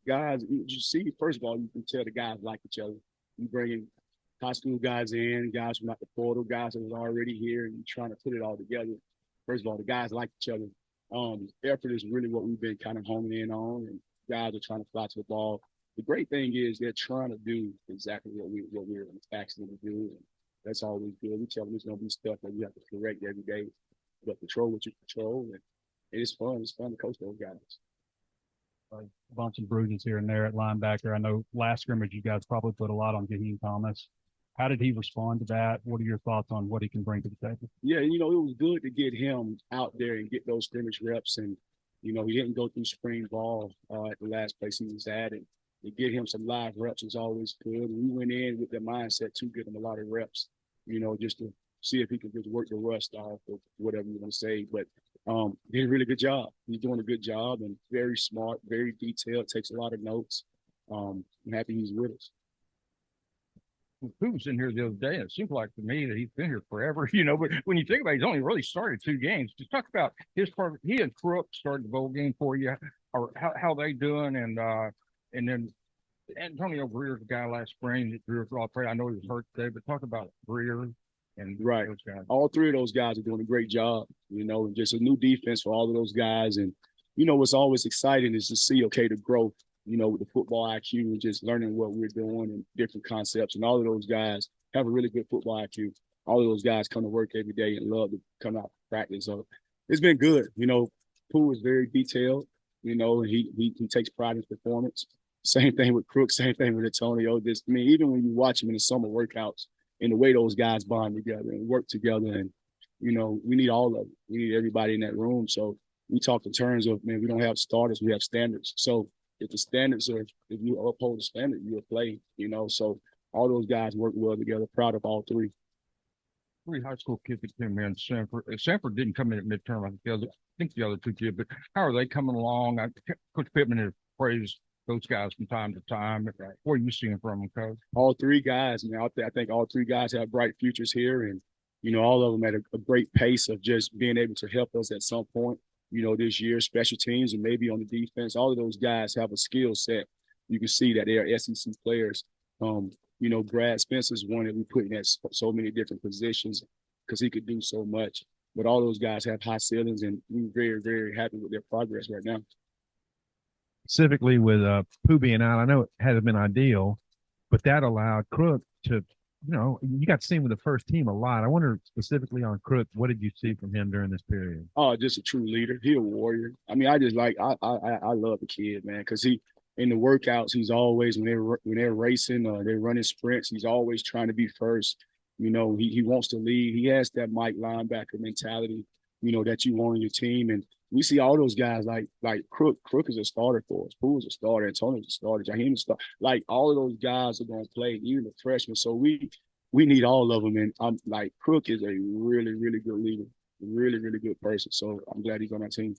guys, you see, first of all, you can tell the guys like each other. You bring in high school guys in, guys from like the portal, guys that was already here, and you're trying to put it all together. First of all, the guys like each other. Effort is really what we've been kind of homing in on, and guys are trying to fly to the ball. The great thing is they're trying to do exactly what we're asking them to do. And that's always good. We tell them there's gonna be stuff that you have to correct every day, but control what you control, and it's fun. It's fun to coach those guys. A bunch of bruises here and there at linebacker. I know last scrimmage you guys probably put a lot on Jaheim Thomas. How did he respond to that? What are your thoughts on what he can bring to the table? Yeah, it was good to get him out there and get those scrimmage reps. And, he didn't go through spring ball at the last place he was at. And to get him some live reps is always good. And we went in with the mindset to get him a lot of reps, just to see if he could just work the rust off or whatever you want to say. But did a really good job. He's doing a good job and very smart, very detailed, takes a lot of notes. I'm happy he's with us. Who was in here the other day, and it seems like to me that he's been here forever, but when you think about it, he's only really started 2 games. Just talk about his part. He and Crook started the bowl game for you, or how they doing, and then Antonio Greer's the guy last spring that Greer was all afraid. I know he was hurt today, but talk about Greer and right. Those guys. All three of those guys are doing a great job, and just a new defense for all of those guys. And, what's always exciting is to see, the growth, with the football IQ and just learning what we're doing and different concepts. And all of those guys have a really good football IQ. All of those guys come to work every day and love to come out to practice. So it's been good. Pooh is very detailed, and he takes pride in his performance. Same thing with Crook, same thing with Antonio. Even when you watch them in the summer workouts and the way those guys bond together and work together, and, we need all of them. We need everybody in that room. So we talk in terms of, we don't have starters, we have standards. So if the standards are, if you uphold the standard, you'll play, So all those guys work well together. Proud of all three. 3 high school kids that came in. Sanford didn't come in at midterm. I think the other 2 kids, but how are they coming along? Coach Pittman has praised those guys from time to time. What are you seeing from them, Coach? All 3 guys, out there. I think all 3 guys have bright futures here, and all of them at a great pace of just being able to help us at some point. This year, special teams and maybe on the defense, all of those guys have a skill set. You can see that they are SEC players. Brad Spencer's one that we put in at so many different positions because he could do so much. But all those guys have high ceilings, and we're very, very happy with their progress right now. Specifically with Pooh being out, I know it hasn't been ideal, but that allowed Crook to, you got to see him with the first team a lot. I wonder specifically on Crook, what did you see from him during this period? Oh, just a true leader. He a warrior. I love the kid, man, because he in the workouts, he's always when they're racing or they're running sprints, he's always trying to be first. He wants to lead. He has that Mike linebacker mentality, that you want on your team. And we see all those guys like Crook. Crook is a starter for us. Pooh is a starter. Antonio's a starter. Jaheim is a starter. Like all of those guys are going to play, even the freshmen. So we need all of them. And I'm like, Crook is a really, really good leader, really, really good person. So I'm glad he's on our team.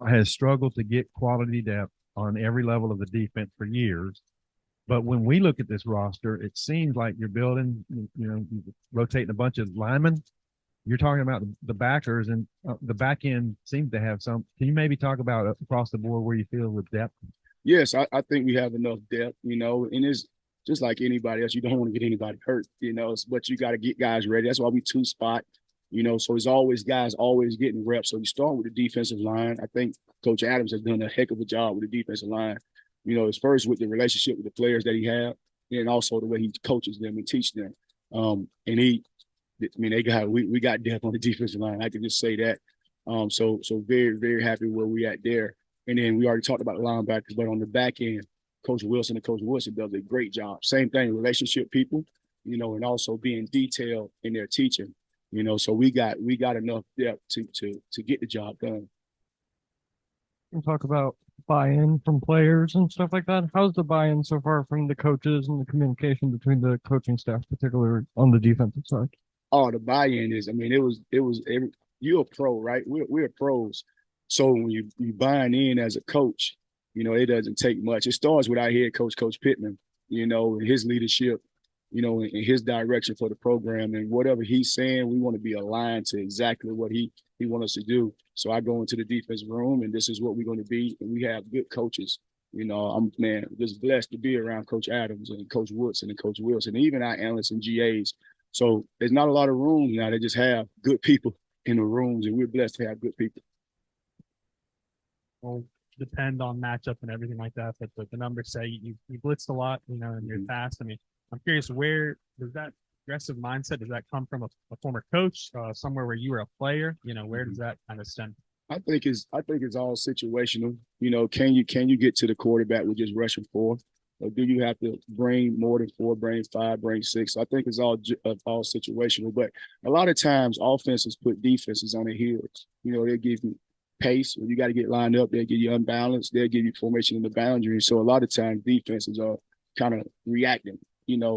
Has struggled to get quality depth on every level of the defense for years. But when we look at this roster, it seems like you're building, rotating a bunch of linemen. You're talking about the backers, and the back end seems to have some. Can you maybe talk about across the board where you feel with depth? Yes, I think we have enough depth, and it's just like anybody else. You don't want to get anybody hurt, but you got to get guys ready. That's why we 2-spot, so it's always guys always getting reps. So you start with the defensive line. I think Coach Adams has done a heck of a job with the defensive line. It's first with the relationship with the players that he have, and also the way he coaches them and teach them. We got depth on the defensive line. I can just say that. So very, very happy where we at there. And then we already talked about the linebackers, but on the back end, Coach Wilson and Coach Woodson does a great job. Same thing, relationship people, and also being detailed in their teaching. So we got enough depth to get the job done. And talk about buy-in from players and stuff like that. How's the buy-in so far from the coaches and the communication between the coaching staff, particularly on the defensive side? Oh, the buy-in is, you're a pro, right? We're pros. So when you buying in as a coach, it doesn't take much. It starts with our head coach, Coach Pittman, and his leadership, and his direction for the program. And whatever he's saying, we want to be aligned to exactly what he wants us to do. So I go into the defense room, and this is what we're going to be. And we have good coaches, I'm just blessed to be around Coach Adams and Coach Woodson and Coach Wilson, and even our analysts and GAs. So there's not a lot of room now. They just have good people in the rooms, and we're blessed to have good people. Will depend on matchup and everything like that. But the numbers say you blitzed a lot, in your past. I mean, I'm curious, where does that aggressive mindset, does that come from a former coach, somewhere where you were a player? Where does that kind of stem? I think it's all situational. Can you get to the quarterback with just rushing four, or do you have to bring more than four, bring five, bring six? I think it's all situational. But a lot of times, offenses put defenses on their heels. They give you pace when you got to get lined up. They'll give you unbalanced. They'll give you formation in the boundary. So a lot of times, defenses are kind of reacting.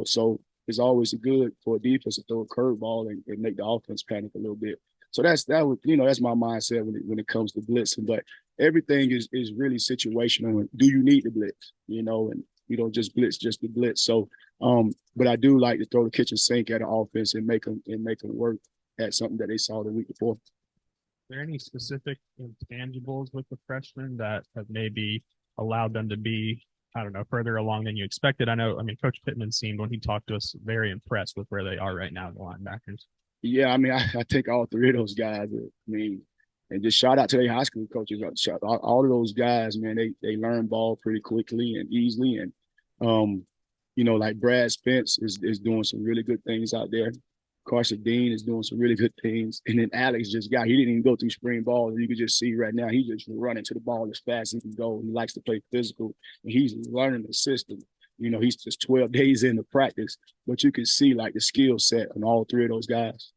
So it's always good for a defense to throw a curveball and make the offense panic a little bit. So that's my mindset when it comes to blitzing. But everything is really situational. And do you need to blitz? And you don't just blitz just to blitz. So, but I do like to throw the kitchen sink at an offense and make them work at something that they saw the week before. Are there any specific intangibles with the freshmen that have maybe allowed them to be, I don't know, further along than you expected? I Coach Pittman seemed, when he talked to us, very impressed with where they are right now, the linebackers. Yeah, I take all three of those guys. And just shout out to their high school coaches. All of those guys, man, they learn ball pretty quickly and easily. And, like Brad Spence is doing some really good things out there. Carson Dean is doing some really good things. And then Alex he didn't even go through spring ball. And you can just see right now, he's just running to the ball as fast as he can go. He likes to play physical, and he's learning the system. He's just 12 days into practice, but you can see like the skill set on all three of those guys.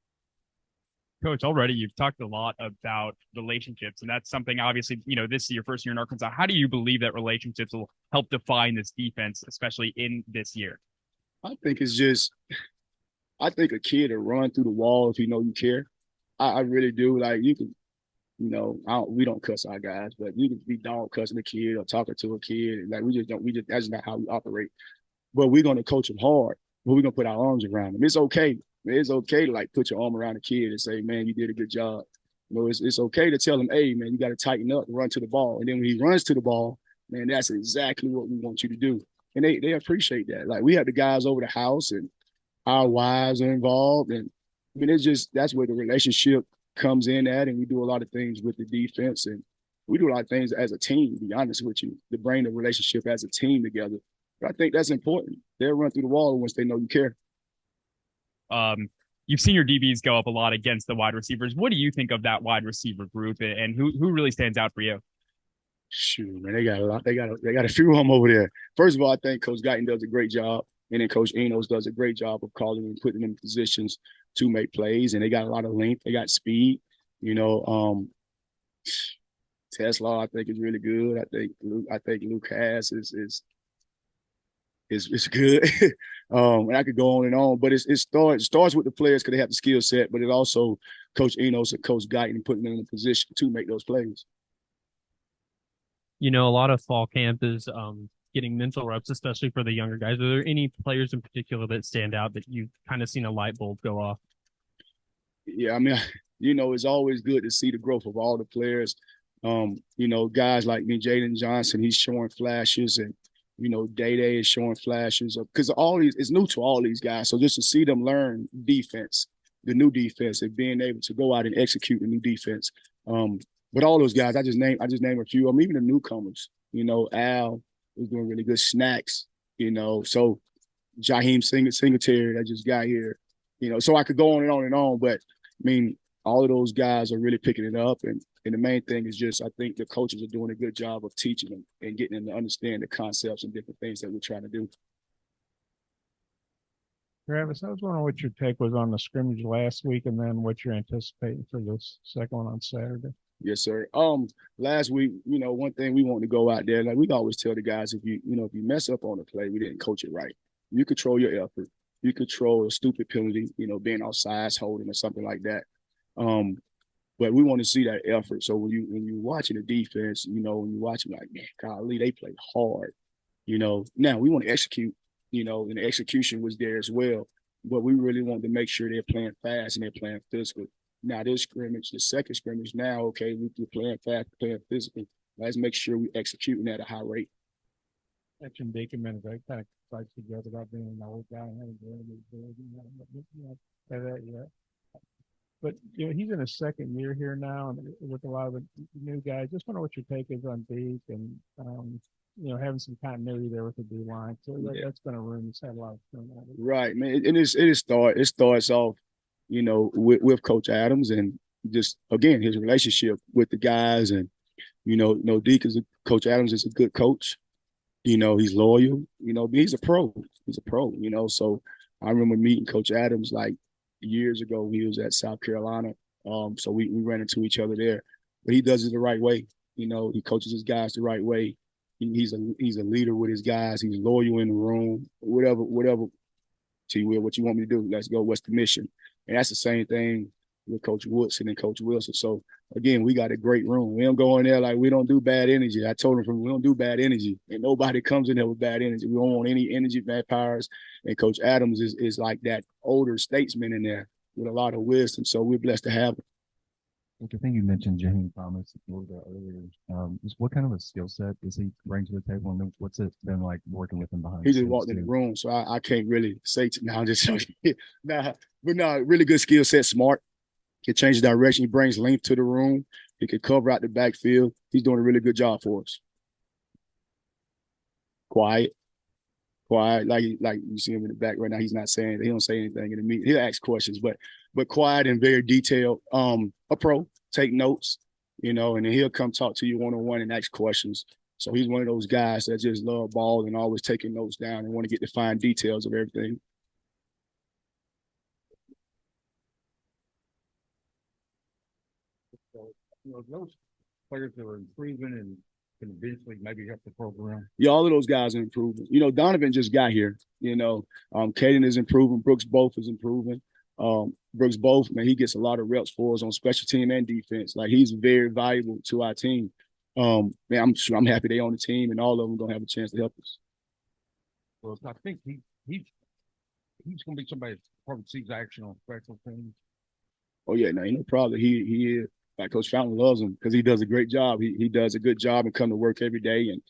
Coach, already you've talked a lot about relationships, and that's something obviously, this is your first year in Arkansas. How do you believe that relationships will help define this defense, especially in this year? I think a kid will run through the wall if you care. I really do. Like you can, we don't cuss our guys, but you can be dog cussing a kid or talking to a kid. Like that's not how we operate. But we're going to coach them hard, but we're going to put our arms around them. It's okay. It's okay to like put your arm around a kid and say, man, you did a good job. It's okay to tell him, hey, man, you got to tighten up and run to the ball. And then when he runs to the ball, man, that's exactly what we want you to do. And they appreciate that. Like we have the guys over the house and our wives are involved. And that's where the relationship comes in at. And we do a lot of things with the defense, and we do a lot of things as a team, to be honest with you, to bring the relationship as a team together. But I think that's important. They'll run through the wall once they know you care. You've seen your DBs go up a lot against the wide receivers. What do you think of that wide receiver group, and who really stands out for you? Shoot, man, they got a lot. They got a few of them over there. First of all, I think Coach Guyton does a great job, and then Coach Enos does a great job of calling and putting them in positions to make plays. And they got a lot of length. They got speed. Tesla, I think, is really good. I think Luke Hass is good. And I could go on and on, but it starts with the players because they have the skill set, but it also Coach Enos and Coach Guyton putting them in a position to make those plays. A lot of fall camp is getting mental reps, especially for the younger guys. Are there any players in particular that stand out that you've kind of seen a light bulb go off? Yeah, it's always good to see the growth of all the players. Guys like me, Jaden Johnson, he's showing flashes, and Day is showing flashes because all these it's new to all these guys. So just to see them learn defense, the new defense, and being able to go out and execute the new defense. But all those guys, I just named a few of them, even the newcomers. Al is doing really good. Snacks. So Jaheim Singletary that just got here. So I could go on and on and on, but all of those guys are really picking it up. And the main thing is just I think the coaches are doing a good job of teaching them and getting them to understand the concepts and different things that we're trying to do. Travis, I was wondering what your take was on the scrimmage last week and then what you're anticipating for this second one on Saturday. Yes, sir. Last week, one thing we want to go out there, like we always tell the guys, if you mess up on a play, we didn't coach it right. You control your effort. You control a stupid penalty, being outside, holding or something like that. But we want to see that effort. So when you're watching the defense, when you're watching like, man, golly, they play hard. Now we want to execute, and the execution was there as well. But we really want to make sure they're playing fast and they're playing physical. Now this scrimmage, the second scrimmage, now, okay, we're playing fast, playing physical. Let's make sure we're executing at a high rate. Mentioned Deacon minutes. I kind of fights together about being an old guy and having that yet. But he's in his second year here now, and with a lot of the new guys. Just wonder what your take is on Deke and having some continuity there with the D line. So that's been a room that's had a lot of fun. Right, man. And it starts off, with Coach Adams and just again his relationship with the guys and Deke Coach Adams is a good coach. He's loyal. He's a pro. He's a pro. So I remember meeting Coach Adams like years ago when he was at South Carolina. So we ran into each other there, but he does it the right way. He coaches his guys the right way. He's a leader with his guys. He's loyal in the room. Whatever. T. Will, what you want me to do? Let's go. What's the mission? And that's the same thing with Coach Woodson and Coach Wilson. So again, we got a great room. We don't go in there like we don't do bad energy. I told him we don't do bad energy, and nobody comes in there with bad energy. We don't want any energy vampires. And Coach Adams is like that older statesman in there with a lot of wisdom. So we're blessed to have him. I think you mentioned Jaheim Thomas a little bit earlier. Just what kind of a skill set does he bring to the table, and what's it been like working with him behind? He just walked in the room, so I can't really say now. Just really good skill set, smart. He changes direction. He brings length to the room. He can cover out the backfield. He's doing a really good job for us. Quiet, like you see him in the back right now. He's not saying, he don't say anything in the meeting. He'll ask questions, but quiet and very detailed. A pro, take notes, and then he'll come talk to you one-on-one and ask questions. So he's one of those guys that just love ball and always taking notes down and want to get the fine details of everything. Those players that are improving and can eventually maybe help the program. Yeah, all of those guys are improving. Donovan just got here. Caden is improving. Brooks Both is improving. Brooks Both, man, he gets a lot of reps for us on special team and defense. Like he's very valuable to our team. Man, I'm happy they on the team, and all of them gonna have a chance to help us. Well, I think he's gonna be somebody that probably sees action on special teams. Oh yeah, no, ain't no problem. He is. Like Coach Fountain loves him because he does a great job. He does a good job and come to work every day, and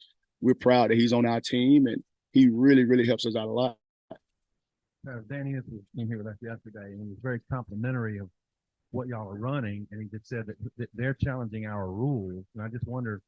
we're proud that he's on our team, and he really, really helps us out a lot. Danny was in here with us yesterday, and he was very complimentary of what y'all are running, and he just said that they're challenging our rules, and I just wonder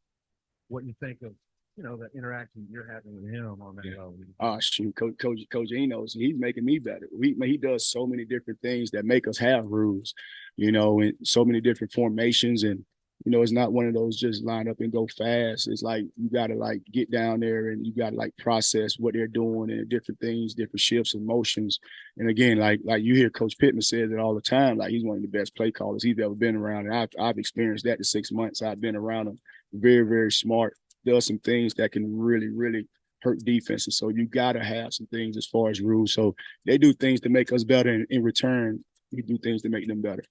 what you think of the interaction you're having with him on that level. Shoot, Coach Enos, he's making me better. He does so many different things that make us have rules, and so many different formations. And, it's not one of those just line up and go fast. It's like you got to get down there and you got to process what they're doing and different things, different shifts and motions. And again, like you hear Coach Pittman say it all the time, like he's one of the best play callers he's ever been around. And I've experienced that in 6 months. I've been around him. Very, very smart. Does some things that can really, really hurt defenses. So you got to have some things as far as rules. So they do things to make us better, and in return, we do things to make them better.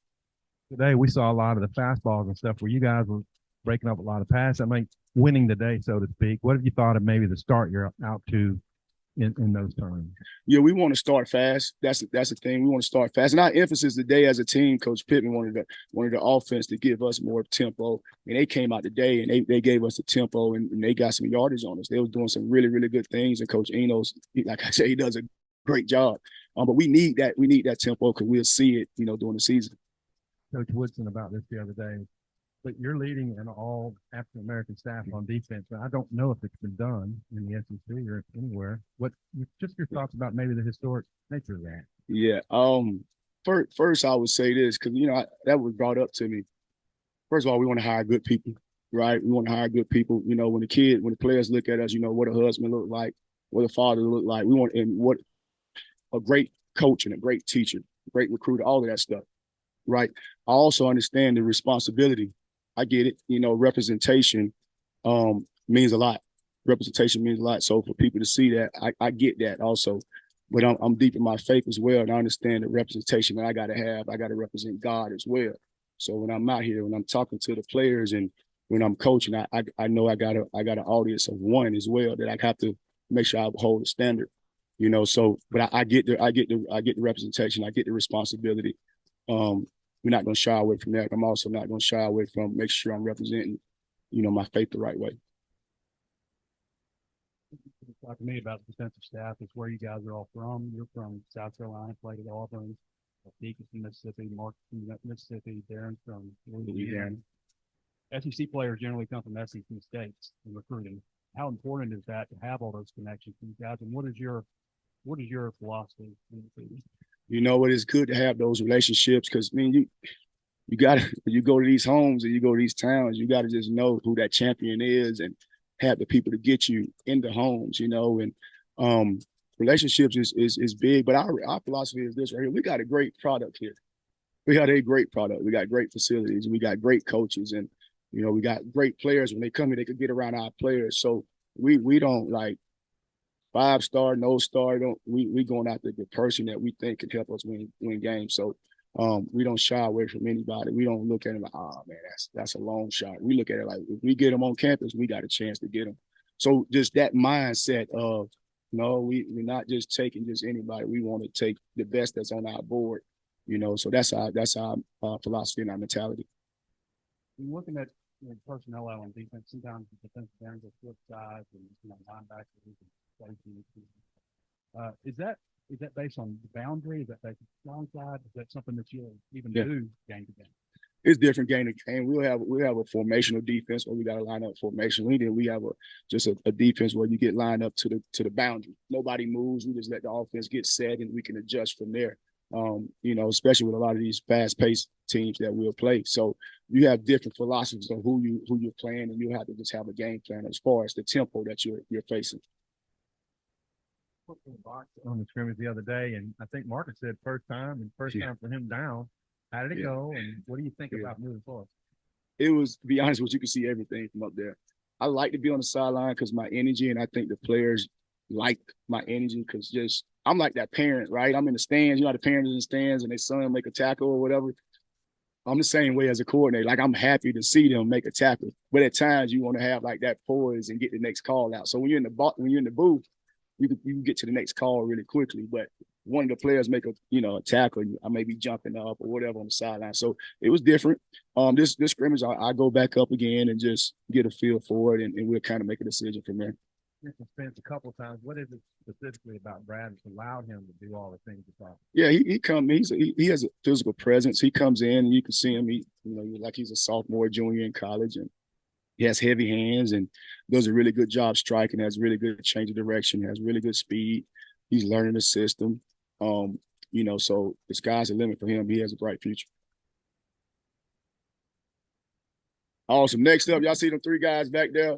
Today, we saw a lot of the fastballs and stuff where you guys were breaking up a lot of passes. I mean, winning the day, so to speak. What have you thought of maybe the start you're out to in those terms? Yeah, we want to start fast. That's the thing. We want to start fast. And our emphasis today as a team, Coach Pittman wanted the offense to give us more tempo. And they came out today and they gave us the tempo and they got some yardage on us. They were doing some really, really good things. And Coach Enos, like I said, he does a great job. But we need that. We need that tempo because we'll see it, during the season. Coach Woodson about this the other day, but you're leading an all African American staff on defense. And I don't know if it's been done in the SEC or anywhere. Just your thoughts about maybe the historic nature of that? Yeah. First I would say this because that was brought up to me. First of all, we want to hire good people, right? We want to hire good people. When the players look at us, what a husband look like, what a father look like. We want and what a great coach and a great teacher, great recruiter, all of that stuff. Right. I also understand the responsibility. I get it. Representation means a lot. Representation means a lot. So for people to see that, I get that also. But I'm deep in my faith as well. And I understand the representation that I got to have. I got to represent God as well. So when I'm out here, when I'm talking to the players and when I'm coaching, I know I got an audience of one as well that I have to make sure I hold the standard. So but I get the representation. I get the responsibility. We're not going to shy away from that. I'm also not going to shy away from making sure I'm representing, my faith the right way. Talk to me about the defensive staff. It's where you guys are all from. You're from South Carolina, played at Auburn. Deke is from Mississippi, Mark from Mississippi, Darren from Louisiana. SEC players generally come from SEC states in recruiting. How important is that to have all those connections with you guys? And what is your philosophy? You know, it is good to have those relationships because I mean you got to when you go to these homes and you go to these towns, you got to just know who that champion is and have the people to get you in the homes, you know, and relationships is big. But our philosophy is this right here. We got a great product here. We got a great product. We got great facilities. We got great coaches, and you know, we got great players. When they come here, they could get around our players. So we don't like 5-star, no star. Don't we going after the person that we think can help us win games. So we don't shy away from anybody. We don't look at it like, oh man, that's a long shot. We look at it like if we get them on campus, we got a chance to get them. So just that mindset of no, we're not just taking just anybody. We want to take the best that's on our board, you know. So that's our philosophy and our mentality. Looking at personnel out on defense, sometimes the defensive ends are flip sides and linebackers and safety. Is that based on the boundary? Is that based on the strong side? Is that something that you'll even do game to game? It's different game to game. We'll have a formational defense where we got to line up formationally. Then we have a defense where you get lined up to the boundary. Nobody moves. We just let the offense get set and we can adjust from there. You know, especially with a lot of these fast-paced teams that we'll play. So you have different philosophies on who you're playing, and you have to just have a game plan as far as the tempo that you're facing. On the scrimmage the other day, and I think Marcus said first time for him down. How did it go? And what do you think about moving forward? It was, to be honest with you, can see everything from up there. I like to be on the sideline because my energy, and I think the players like my energy because just I'm like that parent, right? I'm in the stands. You know, the parents in the stands and their son make a tackle or whatever. I'm the same way as a coordinator. Like I'm happy to see them make a tackle, but at times you want to have like that poise and get the next call out. So when you're in the booth, you can get to the next call really quickly. But one of the players make a tackle, I may be jumping up or whatever on the sideline. So it was different. This scrimmage, I go back up again and just get a feel for it, and we'll kind of make a decision from there. Spence a couple of times. What is it specifically about Brad that's allowed him to do all the things you talk? Yeah, he has a physical presence. He comes in and you can see him. Like he's a sophomore, junior in college, and he has heavy hands and does a really good job striking. Has really good change of direction. Has really good speed. He's learning the system. So the sky's the limit for him. He has a bright future. Awesome. Next up, y'all see them 3 guys back there.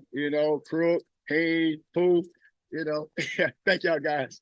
Crook, Hay, Pooh. Thank y'all guys.